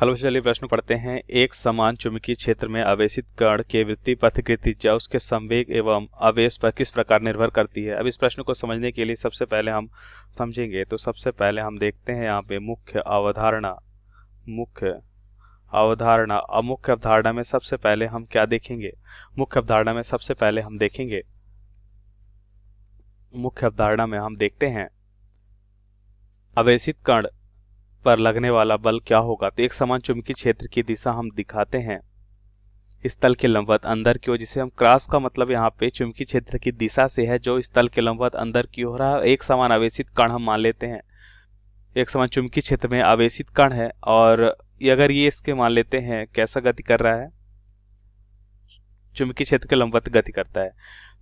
Hello, चलिए प्रश्न पढ़ते हैं। एक समान चुंबकीय क्षेत्र में आवेशित कण के वृत्तीय पथ की त्रिज्या उसके संवेग एवं आवेश पर किस प्रकार निर्भर करती है। अब इस प्रश्न को समझने के लिए सबसे पहले हम समझेंगे तो सबसे पहले हम देखते हैं यहाँ पे मुख्य अवधारणा। और मुख्य अवधारणा में सबसे पहले हम क्या देखेंगे? मुख्य अवधारणा में सबसे पहले हम देखेंगे, मुख्य अवधारणा में हम देखते हैं आवेशित कण पर लगने वाला बल क्या होगा। तो एक समान चुंबकीय क्षेत्र की दिशा हम दिखाते हैं इस तल के लंबवत अंदर की ओर, जिसे हम क्रॉस का मतलब यहाँ पे चुंबकीय क्षेत्र की दिशा से है जो इस तल के लंबवत अंदर की ओर है। एक समान आवेशित कण हम मान लेते हैं, एक समान चुंबकीय क्षेत्र में आवेशित कण है और अगर ये इसके मान लेते हैं कैसा गति कर रहा है, चुंबकीय क्षेत्र के लंबवत गति करता है,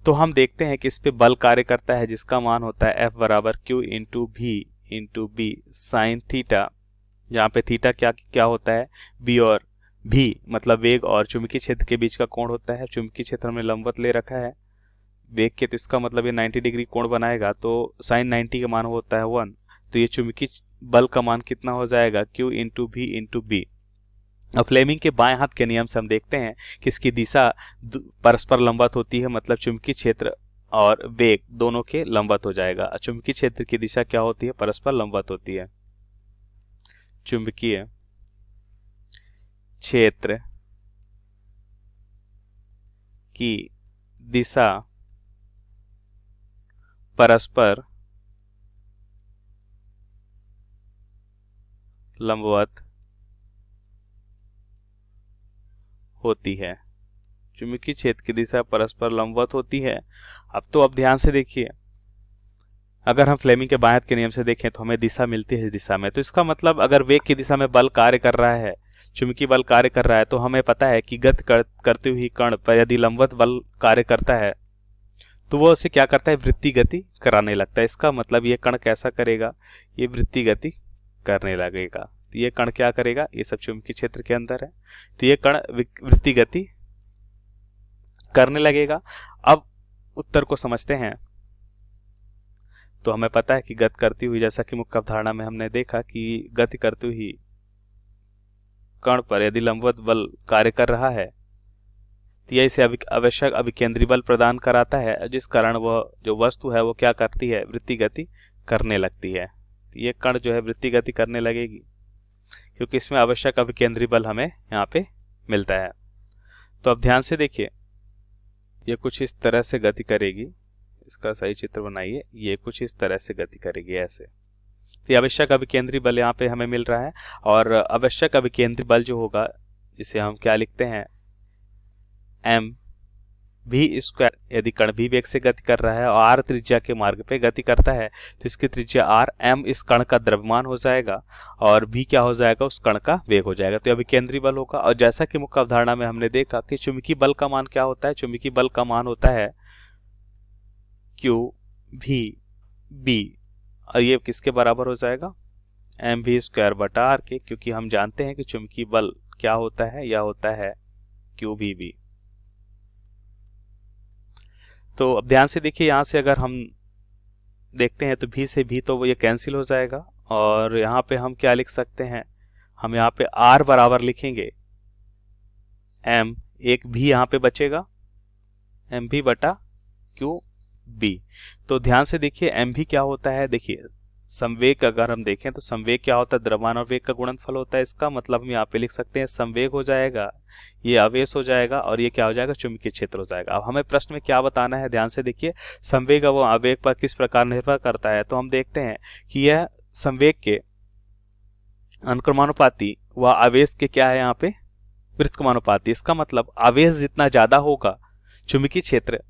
तो हम देखते हैं कि इस पे बल कार्य करता है जिसका मान होता है F बराबर Q into B sine theta. जहाँ पे थीटा क्या होता है, बी, और भी मतलब वेग और चुंबकीय क्षेत्र के बीच का कोण होता है। चुंबकीय क्षेत्र में लंबवत ले रखा है वेग के, तो इसका मतलब ये 90 डिग्री कोण बनाएगा, तो साइन 90 का मान होता है 1। तो ये चुंबकीय बल का मान कितना हो जाएगा, Q इंटू बी। अब फ्लेमिंग के बाएं हाथ के नियम से हम देखते हैं कि इसकी दिशा परस्पर लंबवत होती है, मतलब चुंबकीय क्षेत्र और वेग दोनों के लंबवत हो जाएगा। चुंबकीय क्षेत्र की दिशा क्या होती है, परस्पर लंबवत होती है। चुंबकीय क्षेत्र की दिशा परस्पर लंबवत होती है। चुंबकीय क्षेत्र की दिशा परस्पर लंबवत होती है। अब ध्यान से देखिए, अगर हम फ्लेमिंग के बाएं हाथ के नियम से देखें तो हमें दिशा मिलती है इस दिशा में, तो इसका मतलब अगर वेग की दिशा में बल कार्य कर रहा है, चुंबकीय बल कार्य कर रहा है, तो हमें पता है कि गति करते हुए कण पर यदि लंबवत बल कार्य करता है तो वो उसे क्या करता है, वृत्तीय गति कराने लगता है। इसका मतलब ये कण कैसा करेगा, ये वृत्तीय गति करने लगेगा। तो ये कण क्या करेगा, ये सब चुंबकीय क्षेत्र के अंदर है, तो ये कण वृत्तीय गति करने लगेगा। अब उत्तर को समझते हैं तो हमें पता है कि गति करती हुई, जैसा कि मुख्य अवधारणा में हमने देखा कि गति करती हुई कण पर यदि लंबवत बल कार्य कर रहा है तो यह इसे आवश्यक अभिकेंद्री बल प्रदान कराता है, जिस कारण वह जो वस्तु है वो क्या करती है, वृत्तीय गति करने लगती है। तो ये कण जो है वृत्तीय गति करने लगेगी क्योंकि इसमें आवश्यक अभिकेंद्री बल हमें यहाँ पे मिलता है। तो अब ध्यान से देखिए, ये कुछ इस तरह से गति करेगी, इसका सही चित्र बनाइए, ये कुछ इस तरह से गति करेगी ऐसे। तो आवश्यक अभिकेंद्री बल यहाँ पे हमें मिल रहा है, और आवश्यक अभिकेंद्री बल जो होगा इसे हम क्या लिखते हैं, एम भी स्क्वायर। यदि कण भी वेग से गति कर रहा है और आर त्रिज्या के मार्ग पे गति करता है तो इसकी त्रिज्या आर, एम इस कण का द्रव्यमान हो जाएगा और भी क्या हो जाएगा, उस कण का वेग हो जाएगा। तो अभिकेंद्री बल होगा। और जैसा कि मुख्य अवधारणा में हमने देखा कि चुंबकीय बल का मान क्या होता है, चुंबकीय बल का मान होता है Q भी बी, और ये किसके बराबर हो जाएगा, एम भी स्क्वायर बटा आर के, क्योंकि हम जानते हैं कि चुंबकीय बल क्या होता है, यह होता है Q भी बी। तो अब ध्यान से देखिए, यहां से अगर हम देखते हैं तो भी से भी तो वो ये कैंसिल हो जाएगा, और यहाँ पे हम क्या लिख सकते हैं, हम यहाँ पे R बराबर लिखेंगे M, एक भी यहाँ पे बचेगा, एम भी बटा Q बी। तो ध्यान से देखिए, एम भी क्या होता है, देखिए संवेग अगर हम देखें तो संवेग क्या होता है, द्रव्यमान और वेग का गुणनफल होता है। इसका मतलब हम यहाँ पे लिख सकते हैं संवेग हो जाएगा, ये आवेश हो जाएगा, और ये क्या हो जाएगा, चुंबकीय क्षेत्र हो जाएगा। अब हमें प्रश्न में क्या बताना है, ध्यान से देखिए, संवेग वो आवेग पर किस प्रकार निर्भर करता है। तो हम देखते हैं कि यह संवेग के अनुक्रमानुपाती व आवेश के क्या है, यहाँ पे व्युत्क्रमानुपाती। इसका मतलब आवेश जितना ज्यादा होगा, चुंबकीय क्षेत्र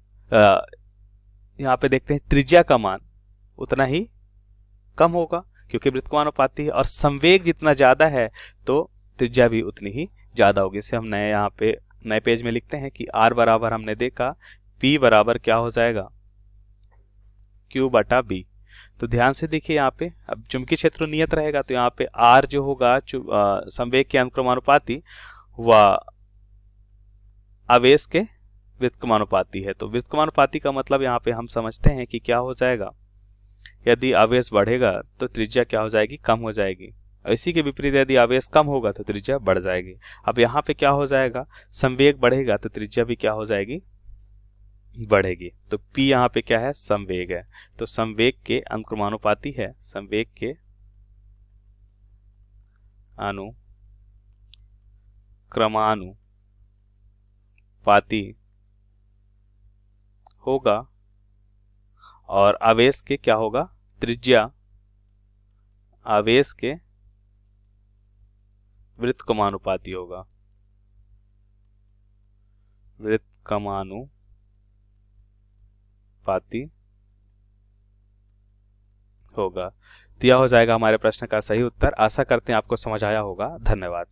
यहाँ पे देखते हैं त्रिज्या का मान उतना ही कम होगा क्योंकि व्युत्क्रमानुपाती है, और संवेग जितना ज्यादा है तो त्रिज्या भी उतनी ही ज्यादा होगी। इसे हम नए पेज में लिखते हैं कि R बराबर हमने देखा P बराबर क्या हो जाएगा, Q बटा B। तो ध्यान से देखिए, यहाँ पे अब चुंबकीय क्षेत्र नियत रहेगा, तो यहाँ पे R जो होगा संवेग के अनुक्रमानुपाती व आवेश के व्युत्क्रमानुपाती है। तो व्युत्क्रमानुपाती का मतलब यहाँ पे हम समझते हैं कि क्या हो जाएगा, यदि आवेश बढ़ेगा तो त्रिज्या क्या हो जाएगी, कम हो जाएगी, और इसी के विपरीत यदि आवेश कम होगा तो त्रिज्या बढ़ जाएगी। अब यहाँ पे क्या हो जाएगा, संवेग बढ़ेगा तो त्रिज्या भी क्या हो जाएगी, बढ़ेगी। तो P यहाँ पे क्या है, संवेग है, तो संवेग के अनुक्रमानुपाती है, संवेग के अनुक्रमानुपाती होगा और आवेश के क्या होगा, त्रिज्या आवेश के व्युत्क्रमानुपाती होगा, व्युत्क्रमानुपाती होगा। तो यह हो जाएगा हमारे प्रश्न का सही उत्तर। आशा करते हैं आपको समझ आया होगा। धन्यवाद।